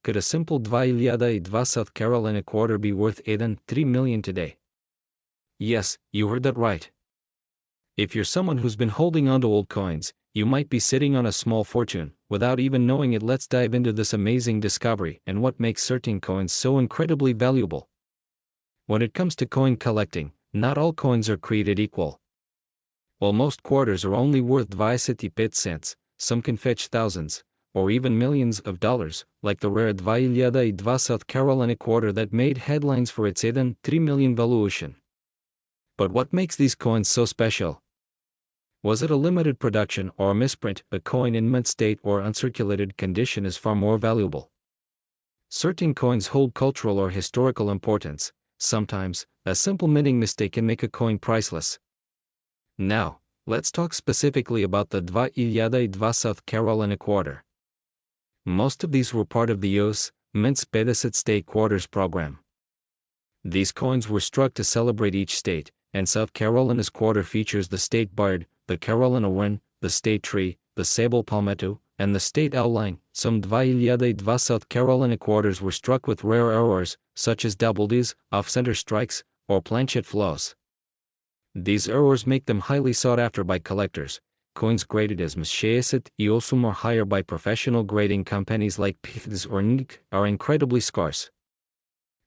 could a simple 2 South Carolina quarter be worth 3 million today? Yes, you heard that right. If you're someone who's been holding on to old coins, you might be sitting on a small fortune, without even knowing it. Let's dive into this amazing discovery and what makes certain coins so incredibly valuable. When it comes to coin collecting, not all coins are created equal. While most quarters are only worth 25 cents, some can fetch thousands, or even millions of dollars, like the rare 2 South Carolina quarter that made headlines for its 3 million valuation. But what makes these coins so special? Was it a limited production or a misprint? A coin in mint state or uncirculated condition is far more valuable. Certain coins hold cultural or historical importance. Sometimes, a simple minting mistake can make a coin priceless. Now, let's talk specifically about the 2 South Carolina quarter. Most of these were part of the U.S. Mint's Pedicit State Quarters program. These coins were struck to celebrate each state, and South Carolina's quarter features the state bird, the Carolina wren, the state tree, the sable palmetto, and the state outline. Some 2 South Carolina quarters were struck with rare errors, such as double Ds, off-center strikes, or planchet flaws. These errors make them highly sought after by collectors. Coins graded as Mshayasat Iosum or higher by professional grading companies like PIFDS or NIC are incredibly scarce.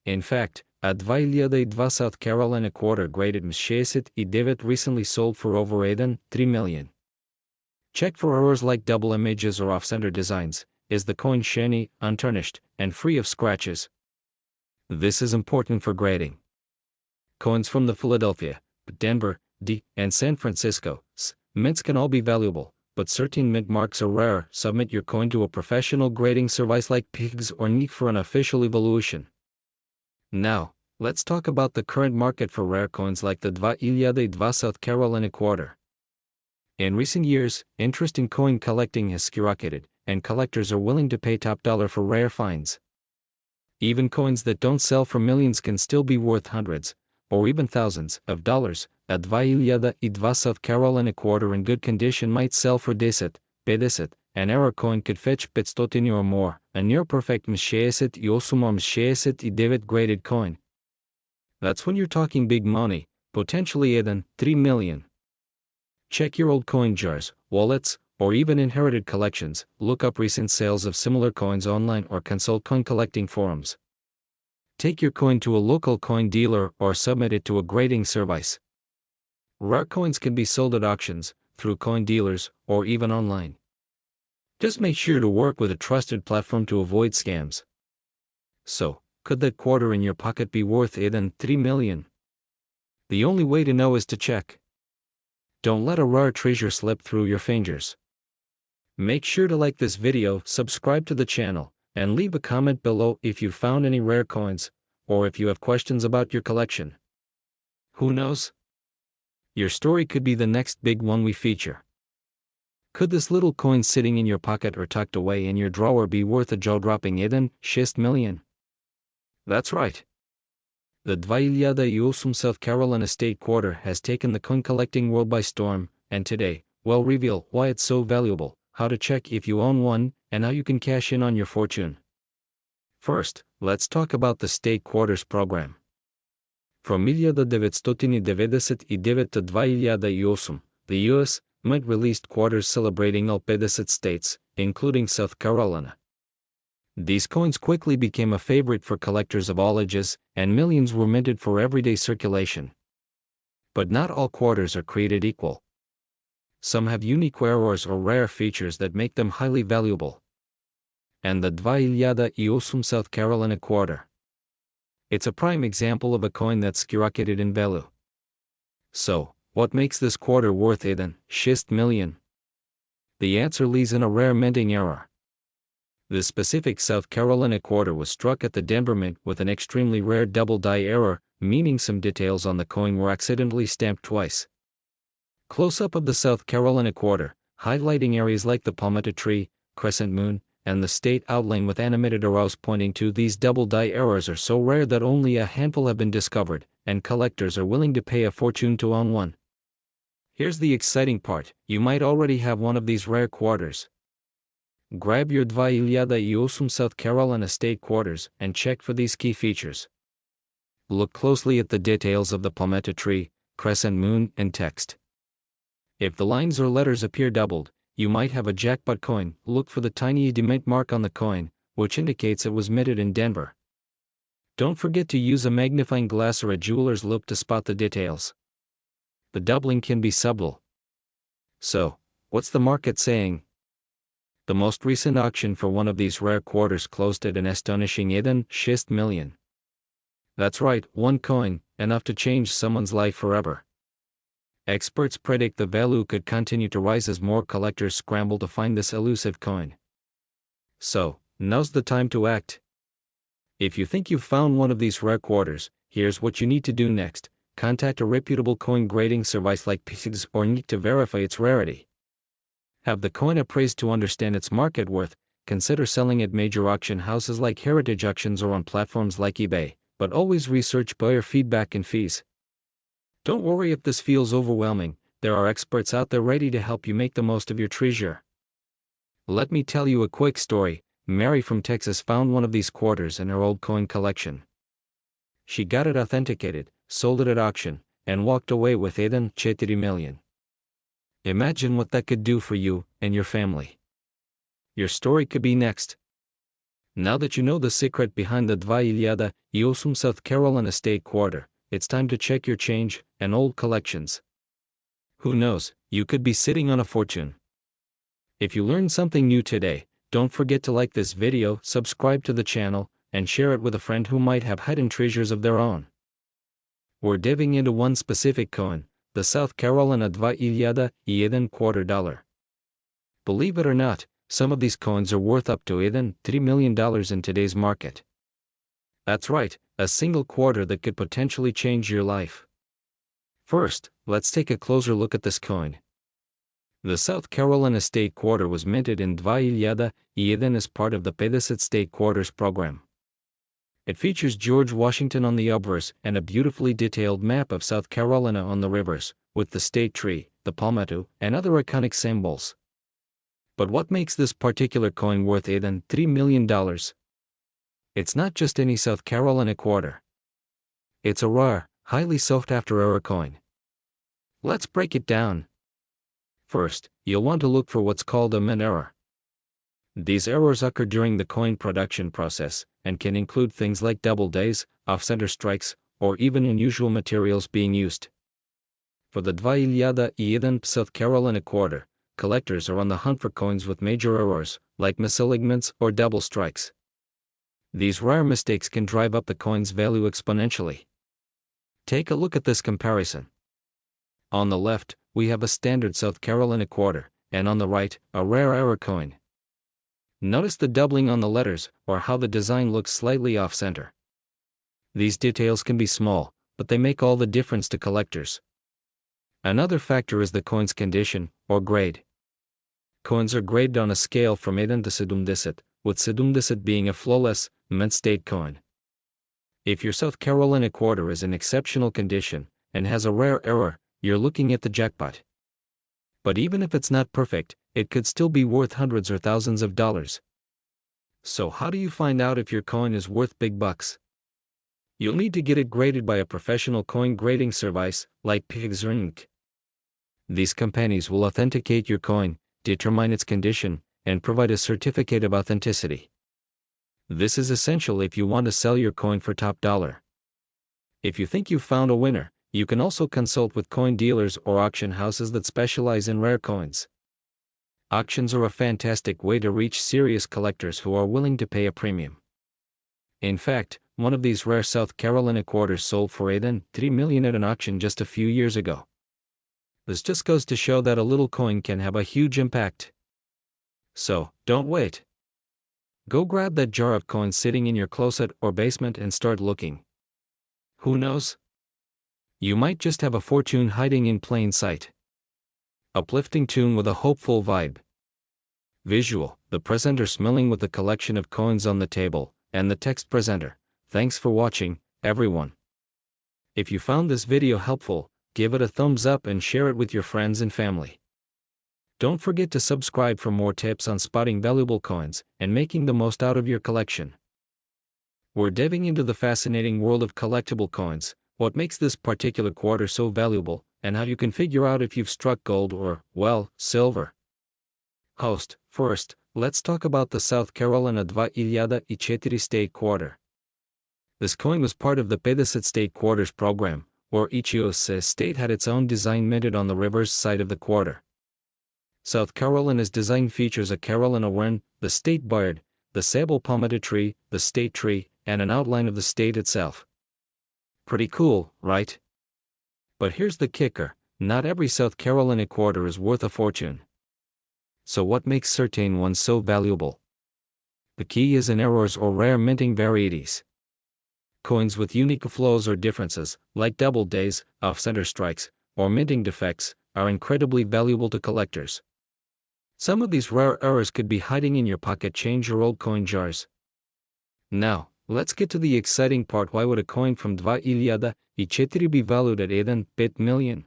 In fact, a 2 South Carolina quarter graded Mshayasat I recently sold for over 3 million. Check for errors like double images or off-center designs. Is the coin shiny, untarnished, and free of scratches? This is important for grading. Coins from the Philadelphia, Denver, and San Francisco mints can all be valuable, but certain mint marks are rare. Submit your coin to a professional grading service like PIFDS or NIC for an official evaluation. Now, let's talk about the current market for rare coins like the 2 South Carolina quarter. In recent years, interest in coin collecting has skyrocketed, and collectors are willing to pay top dollar for rare finds. Even coins that don't sell for millions can still be worth hundreds, or even thousands, of dollars. A 2 South Carolina quarter in good condition might sell for Pedicit. An error coin could fetch 500 or more. A near-perfect Mshayasat Iosum or Mshayasat I graded coin. That's when you're talking big money, potentially 3 million. Check your old coin jars, wallets, or even inherited collections. Look up recent sales of similar coins online or consult coin collecting forums. Take your coin to a local coin dealer or submit it to a grading service. Rare coins can be sold at auctions, through coin dealers, or even online. Just make sure to work with a trusted platform to avoid scams. So, could that quarter in your pocket be worth 3 million? The only way to know is to check. Don't let a rare treasure slip through your fingers. Make sure to like this video, subscribe to the channel, and leave a comment below if you found any rare coins, or if you have questions about your collection. Who knows? Your story could be the next big one we feature. Could this little coin sitting in your pocket or tucked away in your drawer be worth a jaw-dropping 6 million? That's right. The 2 South Carolina State Quarter has taken the coin collecting world by storm, and today, we'll reveal why it's so valuable, how to check if you own one, and how you can cash in on your fortune. First, let's talk about the State Quarters program. From 1999 to 2008, the U.S. Mint released quarters celebrating all Pedicit states, including South Carolina. These coins quickly became a favorite for collectors of all ages, and millions were minted for everyday circulation. But not all quarters are created equal. Some have unique errors or rare features that make them highly valuable. And the 2 South Carolina quarter. It's a prime example of a coin that's skyrocketed in value. So, what makes this quarter worth 6 million? The answer lies in a rare minting error. The specific South Carolina quarter was struck at the Denver Mint with an extremely rare double die error, meaning some details on the coin were accidentally stamped twice. Close-up of the South Carolina quarter, highlighting areas like the palmetto tree, crescent moon, and the state outline with animated arrows pointing to these double die errors are so rare that only a handful have been discovered, and collectors are willing to pay a fortune to own one. Here's the exciting part, you might already have one of these rare quarters. Grab your 28 South Carolina state quarters and check for these key features. Look closely at the details of the palmetto tree, crescent moon, and text. If the lines or letters appear doubled, you might have a jackpot coin. Look for the tiny mint mark on the coin, which indicates it was minted in Denver. Don't forget to use a magnifying glass or a jeweler's loupe to spot the details. The doubling can be subtle. So, what's the market saying? The most recent auction for one of these rare quarters closed at an astonishing 6 million. That's right, one coin, enough to change someone's life forever. Experts predict the value could continue to rise as more collectors scramble to find this elusive coin. So, now's the time to act. If you think you've found one of these rare quarters, here's what you need to do next. Contact a reputable coin grading service like PIGS or NIC to verify its rarity. Have the coin appraised to understand its market worth. Consider selling at major auction houses like Heritage Auctions or on platforms like eBay, but always research buyer feedback and fees. Don't worry if this feels overwhelming, there are experts out there ready to help you make the most of your treasure. Let me tell you a quick story. Mary from Texas found one of these quarters in her old coin collection. She got it authenticated, sold it at auction, and walked away with 4 million. Imagine what that could do for you and your family. Your story could be next. Now that you know the secret behind the 28 South Carolina state quarter, it's time to check your change and old collections. Who knows, you could be sitting on a fortune. If you learned something new today, don't forget to like this video, subscribe to the channel, and share it with a friend who might have hidden treasures of their own. We're diving into one specific coin, the South Carolina 28 quarter dollar. Believe it or not, some of these coins are worth up to $3 million in today's market. That's right, a single quarter that could potentially change your life. First, let's take a closer look at this coin. The South Carolina state quarter was minted in 28 as part of the Pedicet State Quarters program. It features George Washington on the obverse and a beautifully detailed map of South Carolina on the rivers, with the state tree, the palmetto, and other iconic symbols. But what makes this particular coin worth $3 million? It's not just any South Carolina quarter. It's a rare, highly sought-after error coin. Let's break it down. First, you'll want to look for what's called a mint error. These errors occur during the coin production process, and can include things like double days, off-center strikes, or even unusual materials being used. For the 28 South Carolina quarter, collectors are on the hunt for coins with major errors, like misalignments or double strikes. These rare mistakes can drive up the coin's value exponentially. Take a look at this comparison. On the left, we have a standard South Carolina quarter, and on the right, a rare error coin. Notice the doubling on the letters, or how the design looks slightly off-center. These details can be small, but they make all the difference to collectors. Another factor is the coin's condition, or grade. Coins are graded on a scale from 8 to 17, with 17 being a flawless, mint state coin. If your South Carolina quarter is in exceptional condition, and has a rare error, you're looking at the jackpot. But even if it's not perfect, it could still be worth hundreds or thousands of dollars. So how do you find out if your coin is worth big bucks? You'll need to get it graded by a professional coin grading service, like PIGS or NIC. These companies will authenticate your coin, determine its condition, and provide a certificate of authenticity. This is essential if you want to sell your coin for top dollar. If you think you've found a winner, you can also consult with coin dealers or auction houses that specialize in rare coins. Auctions are a fantastic way to reach serious collectors who are willing to pay a premium. In fact, one of these rare South Carolina quarters sold for $3 million at an auction just a few years ago. This just goes to show that a little coin can have a huge impact. So, don't wait. Go grab that jar of coins sitting in your closet or basement and start looking. Who knows? You might just have a fortune hiding in plain sight. Uplifting tune with a hopeful vibe. Visual, the presenter smiling with the collection of coins on the table, and the text presenter. Thanks for watching, everyone. If you found this video helpful, give it a thumbs up and share it with your friends and family. Don't forget to subscribe for more tips on spotting valuable coins and making the most out of your collection. We're diving into the fascinating world of collectible coins, what makes this particular quarter so valuable, and how you can figure out if you've struck gold or, well, silver. First, let's talk about the South Carolina 2004 State Quarter. This coin was part of the 50 State Quarters program, where each U.S. state had its own design minted on the reverse side of the quarter. South Carolina's design features a Carolina wren, the state bird, the sable palmetto tree, the state tree, and an outline of the state itself. Pretty cool, right? But here's the kicker, not every South Carolina quarter is worth a fortune. So what makes certain ones so valuable? The key is in errors or rare minting varieties. Coins with unique flaws or differences, like double days, off-center strikes, or minting defects, are incredibly valuable to collectors. Some of these rare errors could be hiding in your pocket change or old coin jars. Now, let's get to the exciting part. Why would a coin from 2004 be valued at 8 million?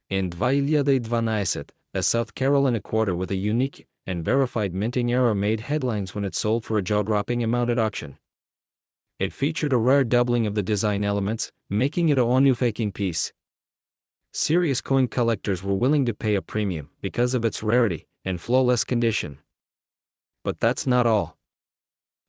In 2012, a South Carolina quarter with a unique and verified minting error made headlines when it sold for a jaw-dropping amount at auction. It featured a rare doubling of the design elements, making it a all-new-faking piece. Serious coin collectors were willing to pay a premium because of its rarity and flawless condition. But that's not all.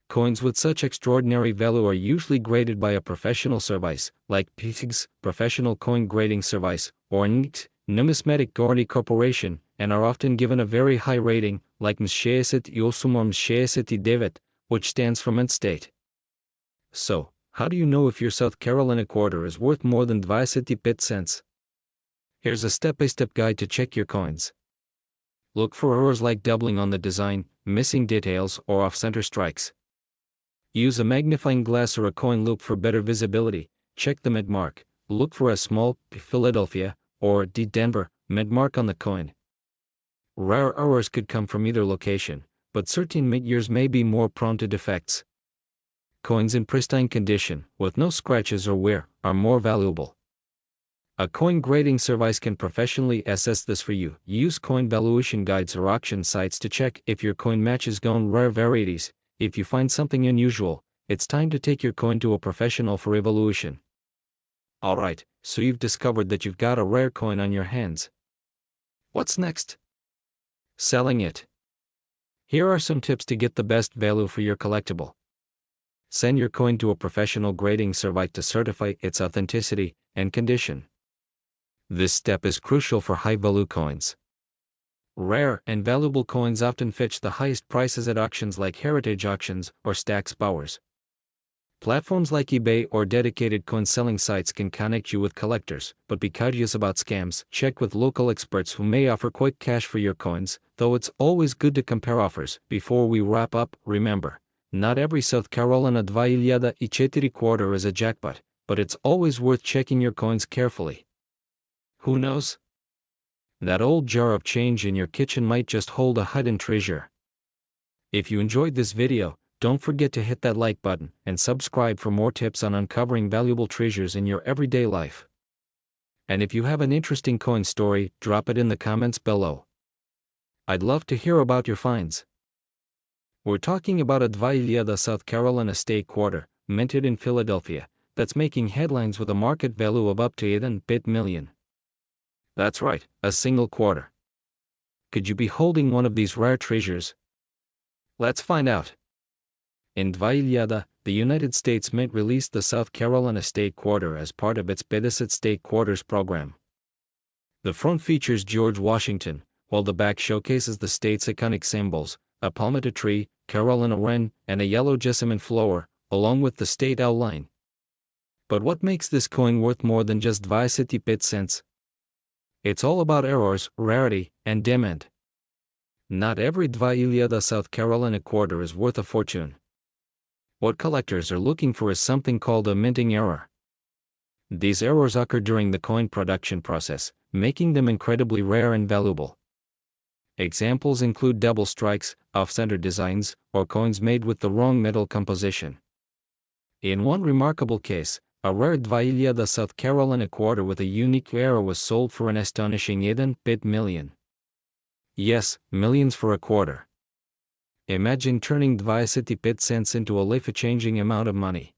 Coins with such extraordinary value are usually graded by a professional service, like PIGS, Professional Coin Grading Service, or NGT, Numismatic Guarantee Corporation, and are often given a very high rating, like M68 or M69, which stands for mint state. So, how do you know if your South Carolina quarter is worth more than 25 cents? Here's a step-by-step guide to check your coins. Look for errors like doubling on the design, missing details, or off-center strikes. Use a magnifying glass or a coin loupe for better visibility. Check the mint mark. Look for a small P Philadelphia or D Denver mint mark on the coin. Rare errors could come from either location, but certain mint years may be more prone to defects. Coins in pristine condition, with no scratches or wear, are more valuable. A coin grading service can professionally assess this for you. Use coin valuation guides or auction sites to check if your coin matches known rare varieties. If you find something unusual, it's time to take your coin to a professional for evaluation. Alright, so you've discovered that you've got a rare coin on your hands. What's next? Selling it. Here are some tips to get the best value for your collectible. Send your coin to a professional grading service to certify its authenticity and condition. This step is crucial for high-value coins. Rare and valuable coins often fetch the highest prices at auctions like Heritage Auctions or Stax Bowers. Platforms like eBay or dedicated coin selling sites can connect you with collectors, but be cautious about scams. Check with local experts who may offer quick cash for your coins, though it's always good to compare offers. Before we wrap up, remember, not every South Carolina 2004 quarter is a jackpot, but it's always worth checking your coins carefully. Who knows? That old jar of change in your kitchen might just hold a hidden treasure. If you enjoyed this video, don't forget to hit that like button and subscribe for more tips on uncovering valuable treasures in your everyday life. And if you have an interesting coin story, drop it in the comments below. I'd love to hear about your finds. We're talking about a 2004 South Carolina State Quarter, minted in Philadelphia, that's making headlines with a market value of up to 8 million. That's right, a single quarter. Could you be holding one of these rare treasures? Let's find out. In 2004, the United States Mint released the South Carolina State Quarter as part of its 50 State Quarters program. The front features George Washington, while the back showcases the state's iconic symbols, a palmetto tree, Carolina wren, and a yellow jessamine flower, along with the state outline. But what makes this coin worth more than just 25 cents? It's all about errors, rarity, and demand. Not every 2004 South Carolina quarter is worth a fortune. What collectors are looking for is something called a minting error. These errors occur during the coin production process, making them incredibly rare and valuable. Examples include double strikes, off-center designs, or coins made with the wrong metal composition. In one remarkable case, a rare 2004 South Carolina quarter with a unique error was sold for an astonishing 8 million. Yes, millions for a quarter. Imagine turning 25 cents into a life-changing amount of money.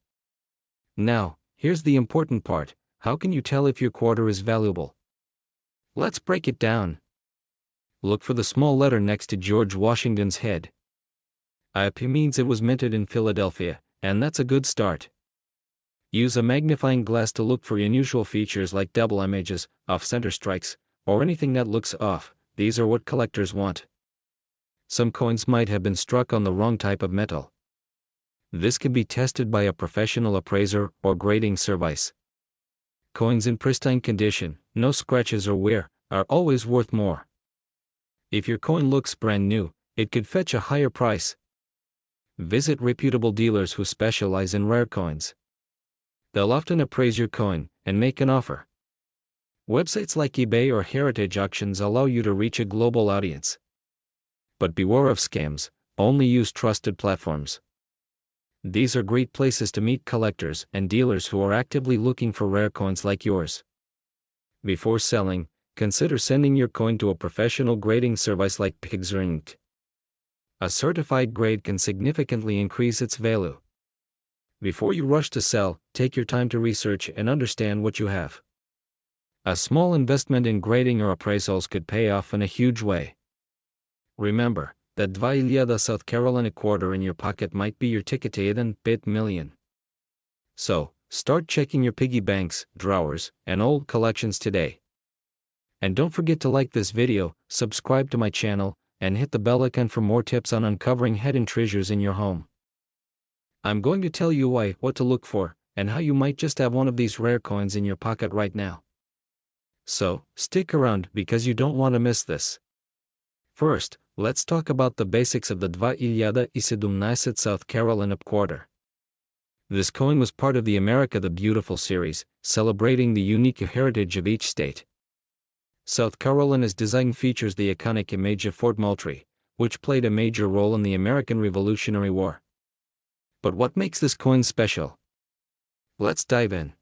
Now, here's the important part. How can you tell if your quarter is valuable? Let's break it down. Look for the small letter next to George Washington's head. IP means it was minted in Philadelphia, and that's a good start. Use a magnifying glass to look for unusual features like double images, off-center strikes, or anything that looks off. These are what collectors want. Some coins might have been struck on the wrong type of metal. This can be tested by a professional appraiser or grading service. Coins in pristine condition, no scratches or wear, are always worth more. If your coin looks brand new, it could fetch a higher price. Visit reputable dealers who specialize in rare coins. They'll often appraise your coin and make an offer. Websites like eBay or heritage auctions allow you to reach a global audience. But beware of scams, only use trusted platforms. These are great places to meet collectors and dealers who are actively looking for rare coins like yours. Before selling, consider sending your coin to a professional grading service like Pigs or Inc. A certified grade can significantly increase its value. Before you rush to sell, take your time to research and understand what you have. A small investment in grading or appraisals could pay off in a huge way. Remember that $2 South Carolina quarter in your pocket might be your ticket to $1 million. So, start checking your piggy banks, drawers, and old collections today. And don't forget to like this video, subscribe to my channel, and hit the bell icon for more tips on uncovering hidden treasures in your home. I'm going to tell you why, what to look for, and how you might just have one of these rare coins in your pocket right now. So, stick around because you don't want to miss this. First, let's talk about the basics of the 217 South Carolina quarter. This coin was part of the America the Beautiful series, celebrating the unique heritage of each state. South Carolina's design features the iconic image of Fort Moultrie, which played a major role in the American Revolutionary War. But what makes this coin special? Let's dive in.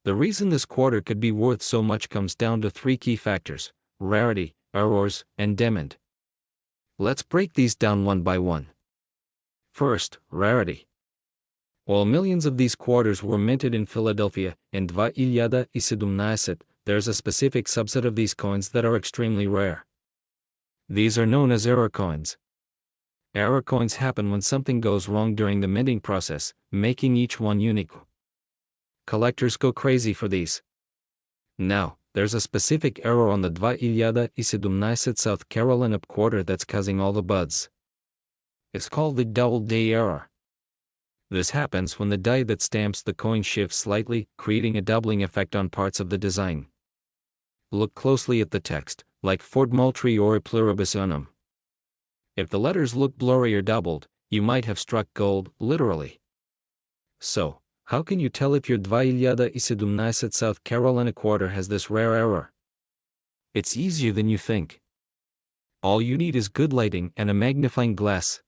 The reason this quarter could be worth so much comes down to three key factors: rarity, errors, and demand. Let's break these down one by one. First, rarity. While millions of these quarters were minted in Philadelphia in 217, there's a specific subset of these coins that are extremely rare. These are known as error coins. Error coins happen when something goes wrong during the minting process, making each one unique. Collectors go crazy for these. Now, there's a specific error on the 217 South Carolina quarter that's causing all the buzz. It's called the double die error. This happens when the die that stamps the coin shifts slightly, creating a doubling effect on parts of the design. Look closely at the text, like Fort Moultrie or Pluribus Unum. If the letters look blurry or doubled, you might have struck gold, literally. So, how can you tell if your 217 South Carolina quarter has this rare error? It's easier than you think. All you need is good lighting and a magnifying glass.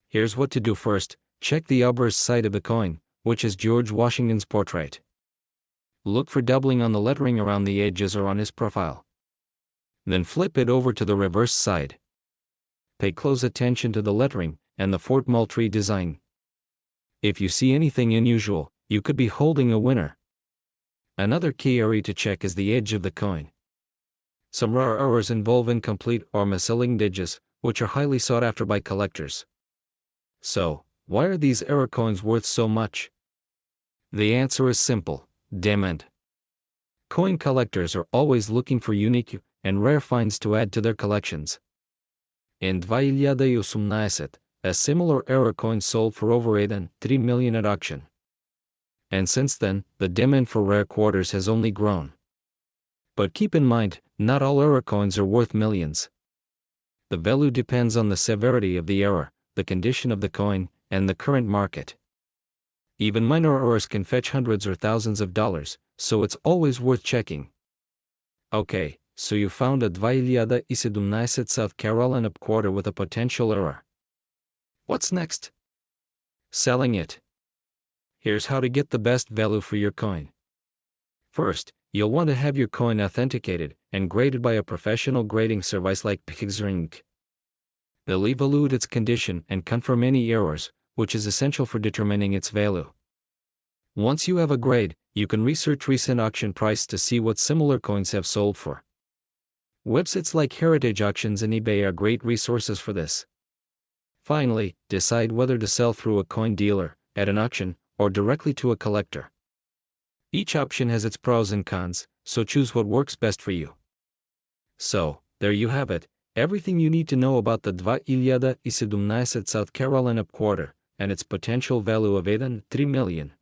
Here's what to do first: check the obverse side of the coin, which is George Washington's portrait. Look for doubling on the lettering around the edges or on his profile. Then flip it over to the reverse side. Pay close attention to the lettering and the Fort Moultrie design. If you see anything unusual, you could be holding a winner. Another key area to check is the edge of the coin. Some rare errors involve incomplete or misaligned edges, which are highly sought after by collectors. So, why are these error coins worth so much? The answer is simple: demand. Coin collectors are always looking for unique and rare finds to add to their collections. In 217, a similar error coin sold for over $3 million at auction. And since then, the demand for rare quarters has only grown. But keep in mind, not all error coins are worth millions. The value depends on the severity of the error, the condition of the coin, and the current market. Even minor errors can fetch hundreds or thousands of dollars, so it's always worth checking. Okay, so you found a 217 South Carolina quarter with a potential error. What's next? Selling it. Here's how to get the best value for your coin. First, you'll want to have your coin authenticated and graded by a professional grading service like Inc. They'll evaluate its condition and confirm any errors, which is essential for determining its value. Once you have a grade, you can research recent auction price to see what similar coins have sold for. Websites like Heritage Auctions and eBay are great resources for this. Finally, decide whether to sell through a coin dealer, at an auction, or directly to a collector. Each option has its pros and cons, so choose what works best for you. So, there you have it, everything you need to know about the 2017 South Carolina quarter, and its potential value of $3 million.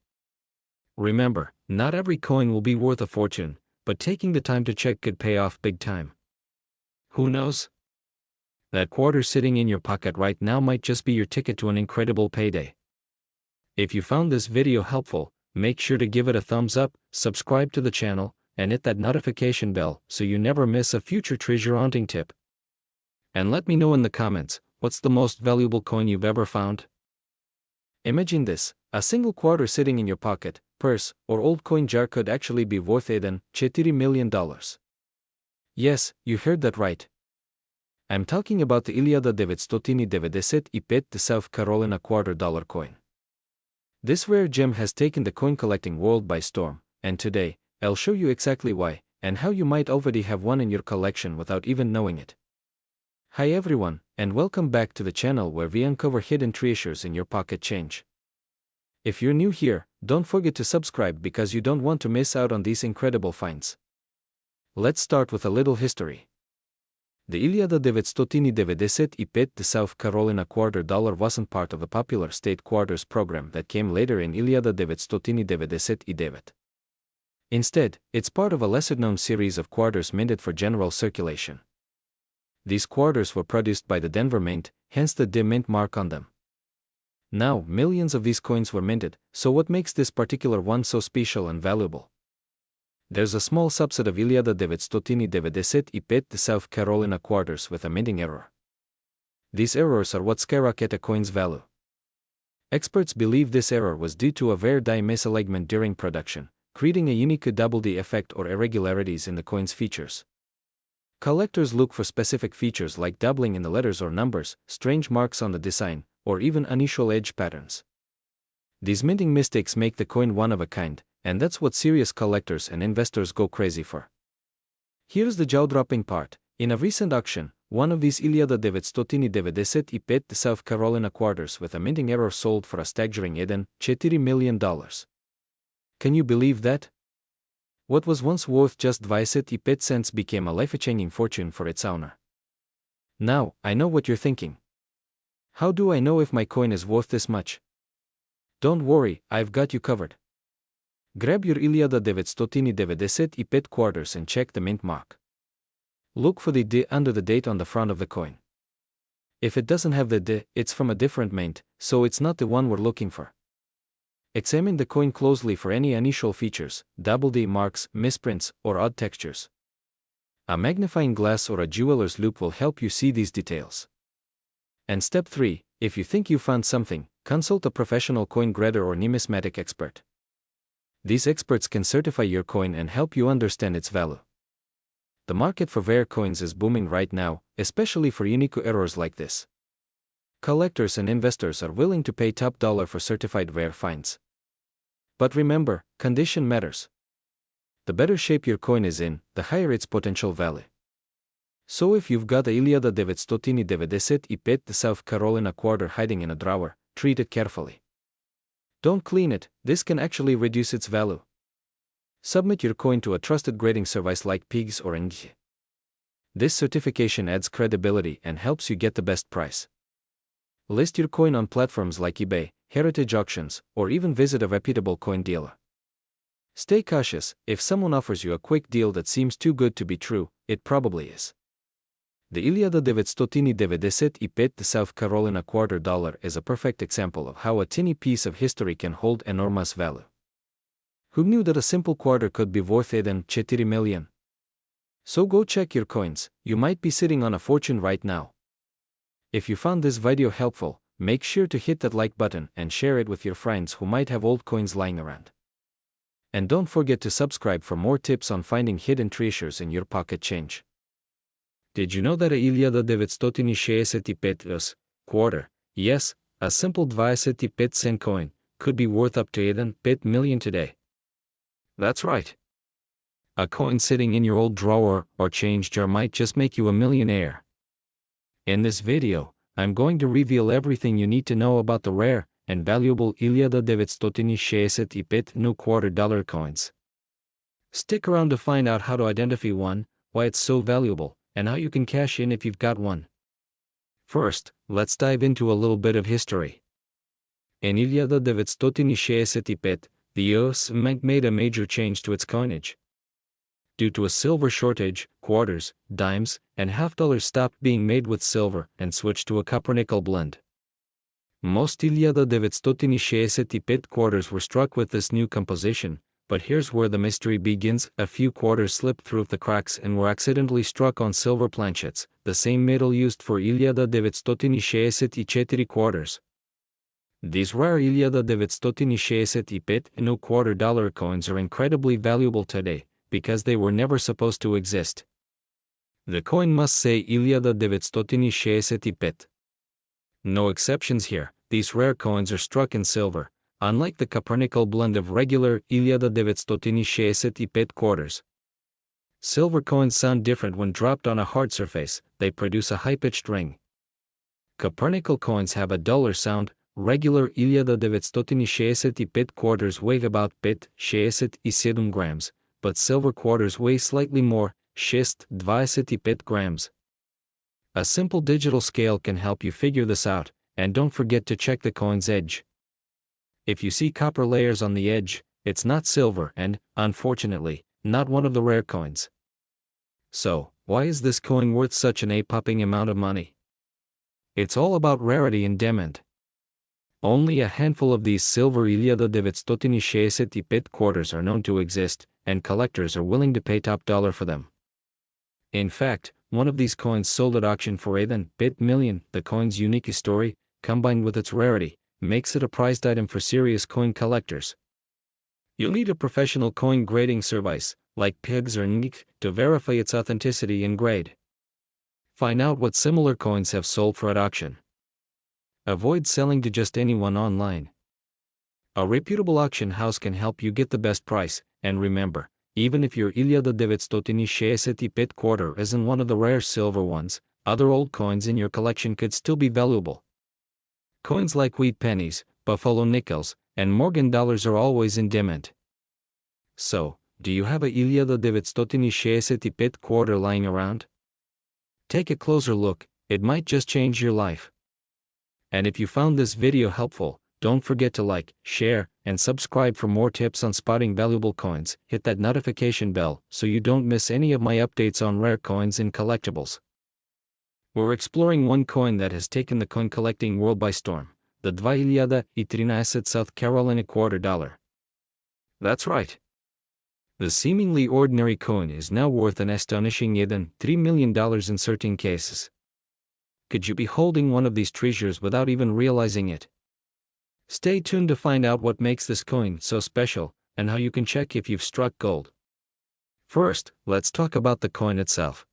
Remember, not every coin will be worth a fortune, but taking the time to check could pay off big time. Who knows? That quarter sitting in your pocket right now might just be your ticket to an incredible payday. If you found this video helpful, make sure to give it a thumbs up, subscribe to the channel, and hit that notification bell so you never miss a future treasure hunting tip. And let me know in the comments, what's the most valuable coin you've ever found? Imagine this, a single quarter sitting in your pocket, purse, or old coin jar could actually be worth $4 million. Yes, you heard that right. I'm talking about the 1995 South Carolina $2 coin. This rare gem has taken the coin collecting world by storm, and today, I'll show you exactly why, and how you might already have one in your collection without even knowing it. Hi everyone, and welcome back to the channel where we uncover hidden treasures in your pocket change. If you're new here, don't forget to subscribe because you don't want to miss out on these incredible finds. Let's start with a little history. The 1995 South Carolina $2 wasn't part of the popular state quarters program that came later in 1997. Instead, it's part of a lesser-known series of quarters minted for general circulation. These quarters were produced by the Denver Mint, hence the D Mint mark on them. Now, millions of these coins were minted, so what makes this particular one so special and valuable? There's a small subset of 1995 South Carolina quarters with a minting error. These errors are what skyrocket a coin's value. Experts believe this error was due to a rare die misalignment during production, creating a unique double D effect or irregularities in the coin's features. Collectors look for specific features like doubling in the letters or numbers, strange marks on the design, or even unusual edge patterns. These minting mistakes make the coin one of a kind, and that's what serious collectors and investors go crazy for. Here's the jaw-dropping part. In a recent auction, one of these 1995 South Carolina quarters with a minting error sold for a staggering $4 million. Can you believe that? What was once worth just 25 cents became a life-changing fortune for its owner. Now, I know what you're thinking. How do I know if my coin is worth this much? Don't worry, I've got you covered. Grab your 1995 quarters and check the mint mark. Look for the D under the date on the front of the coin. If it doesn't have the D, it's from a different mint, so it's not the one we're looking for. Examine the coin closely for any unusual features, double D marks, misprints, or odd textures. A magnifying glass or a jeweler's loupe will help you see these details. And step 3, if you think you found something, consult a professional coin grader or numismatic expert. These experts can certify your coin and help you understand its value. The market for rare coins is booming right now, especially for unique errors like this. Collectors and investors are willing to pay top dollar for certified rare finds. But remember, condition matters. The better shape your coin is in, the higher its potential value. So if you've got a 1995 South Carolina quarter hiding in a drawer, treat it carefully. Don't clean it, this can actually reduce its value. Submit your coin to a trusted grading service like PIGS or NG. This certification adds credibility and helps you get the best price. List your coin on platforms like eBay, Heritage Auctions, or even visit a reputable coin dealer. Stay cautious, if someone offers you a quick deal that seems too good to be true, it probably is. The 1995 South Carolina $2 is a perfect example of how a tiny piece of history can hold enormous value. Who knew that a simple quarter could be worth $4 million? So go check your coins, you might be sitting on a fortune right now. If you found this video helpful, make sure to hit that like button and share it with your friends who might have old coins lying around. And don't forget to subscribe for more tips on finding hidden treasures in your pocket change. Did you know that a 1965 quarter, yes, a simple 25 cent coin, could be worth up to 1 million today? That's right. A coin sitting in your old drawer or change jar might just make you a millionaire. In this video, I'm going to reveal everything you need to know about the rare and valuable 1965 new $quarter coins. Stick around to find out how to identify one, why it's so valuable, and how you can cash in if you've got one. First, let's dive into a little bit of history. In 1965, the US made a major change to its coinage. Due to a silver shortage, quarters, dimes, and half dollars stopped being made with silver and switched to a copper-nickel blend. Most 1965 quarters were struck with this new composition, but here's where the mystery begins. A few quarters slipped through the cracks and were accidentally struck on silver planchets, the same metal used for 1964 quarters. These rare 1965 new $quarter coins are incredibly valuable today, because they were never supposed to exist. The coin must say 1965. No exceptions here. These rare coins are struck in silver, unlike the copper-nickel blend of regular 1965 quarters. Silver coins sound different when dropped on a hard surface, they produce a high-pitched ring. Copper-nickel coins have a duller sound. Regular 1965 quarters weigh about 67 grams, but silver quarters weigh slightly more, 25 grams. A simple digital scale can help you figure this out, and don't forget to check the coin's edge. If you see copper layers on the edge, it's not silver and, unfortunately, not one of the rare coins. So, why is this coin worth such an eye-popping amount of money? It's all about rarity and demand. Only a handful of these silver 1965 quarters are known to exist, and collectors are willing to pay top dollar for them. In fact, one of these coins sold at auction for 1 million. The coin's unique story, combined with its rarity, makes it a prized item for serious coin collectors. You'll need a professional coin grading service, like PIGS or NIC, to verify its authenticity and grade. Find out what similar coins have sold for at auction. Avoid selling to just anyone online. A reputable auction house can help you get the best price, and remember, even if your 1965 quarter isn't one of the rare silver ones, other old coins in your collection could still be valuable. Coins like wheat pennies, buffalo nickels, and Morgan dollars are always in demand. So, do you have a 1965 quarter lying around? Take a closer look, it might just change your life. And if you found this video helpful, don't forget to like, share, and subscribe for more tips on spotting valuable coins. Hit that notification bell so you don't miss any of my updates on rare coins and collectibles. We're exploring one coin that has taken the coin collecting world by storm, the 2013 South Carolina $quarter. That's right. The seemingly ordinary coin is now worth an astonishing $3 million in certain cases. Could you be holding one of these treasures without even realizing it? Stay tuned to find out what makes this coin so special, and how you can check if you've struck gold. First, let's talk about the coin itself.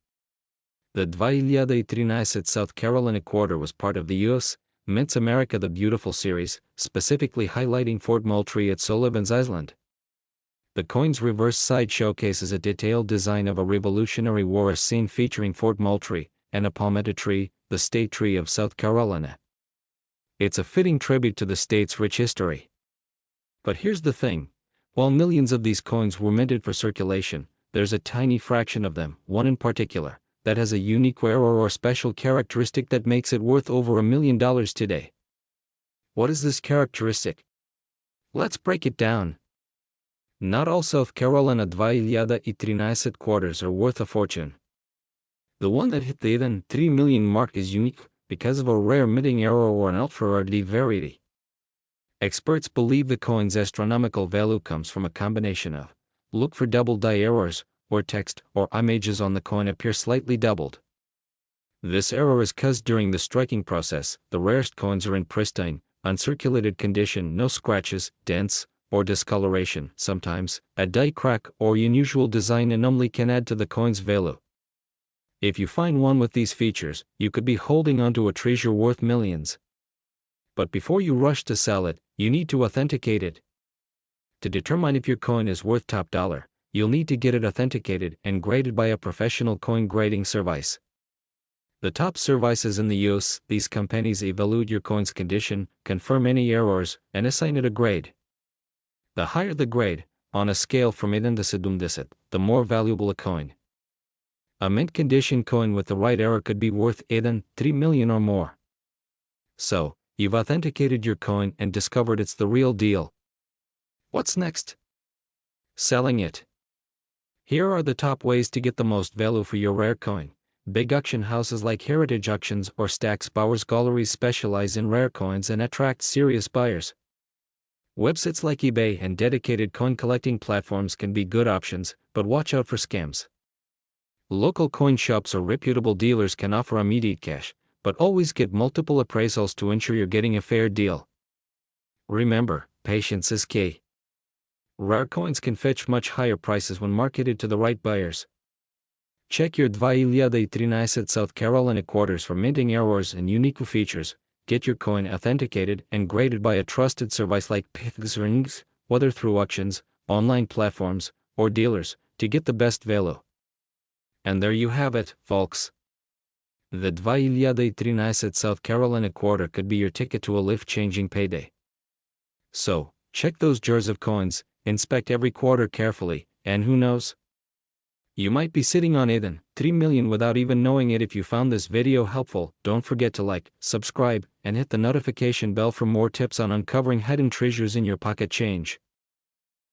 The 2013 South Carolina $quarter was part of the U.S. Mint's America the Beautiful series, specifically highlighting Fort Moultrie at Sullivan's Island. The coin's reverse side showcases a detailed design of a Revolutionary War scene featuring Fort Moultrie, and a palmetto tree, the state tree of South Carolina. It's a fitting tribute to the state's rich history. But here's the thing, while millions of these coins were minted for circulation, there's a tiny fraction of them, one in particular, that has a unique rare or special characteristic that makes it worth over $1 million today. What is this characteristic? Let's break it down. Not all South Carolina 2013 quarters are worth a fortune. The one that hit the 3 million mark is unique because of a rare minting error or an ultra-rare variety. Experts believe the coin's astronomical value comes from a combination of look for double die errors, or text or images on the coin appear slightly doubled. This error is caused during the striking process. The rarest coins are in pristine, uncirculated condition, no scratches, dents, or discoloration. Sometimes, a die crack or unusual design anomaly can add to the coin's value. If you find one with these features, you could be holding onto a treasure worth millions. But before you rush to sell it, you need to authenticate it. To determine if your coin is worth top dollar, you'll need to get it authenticated and graded by a professional coin grading service. The top services in the US, these companies evaluate your coin's condition, confirm any errors, and assign it a grade. The higher the grade, on a scale from 1 to 10, the more valuable a coin. A mint condition coin with the right error could be worth 3 million or more. So, you've authenticated your coin and discovered it's the real deal. What's next? Selling it. Here are the top ways to get the most value for your rare coin. Big auction houses like Heritage Auctions or Stack's Bowers Galleries specialize in rare coins and attract serious buyers. Websites like eBay and dedicated coin collecting platforms can be good options, but watch out for scams. Local coin shops or reputable dealers can offer immediate cash, but always get multiple appraisals to ensure you're getting a fair deal. Remember, patience is key. Rare coins can fetch much higher prices when marketed to the right buyers. Check your 2013 South Carolina quarters for minting errors and unique features. Get your coin authenticated and graded by a trusted service like Pixrings, whether through auctions, online platforms, or dealers, to get the best value. And there you have it, folks. The 2013 South Carolina quarter could be your ticket to a life-changing payday. So, check those jars of coins, inspect every quarter carefully, and who knows? You might be sitting on 3 million without even knowing it. If you found this video helpful, don't forget to like, subscribe, and hit the notification bell for more tips on uncovering hidden treasures in your pocket change.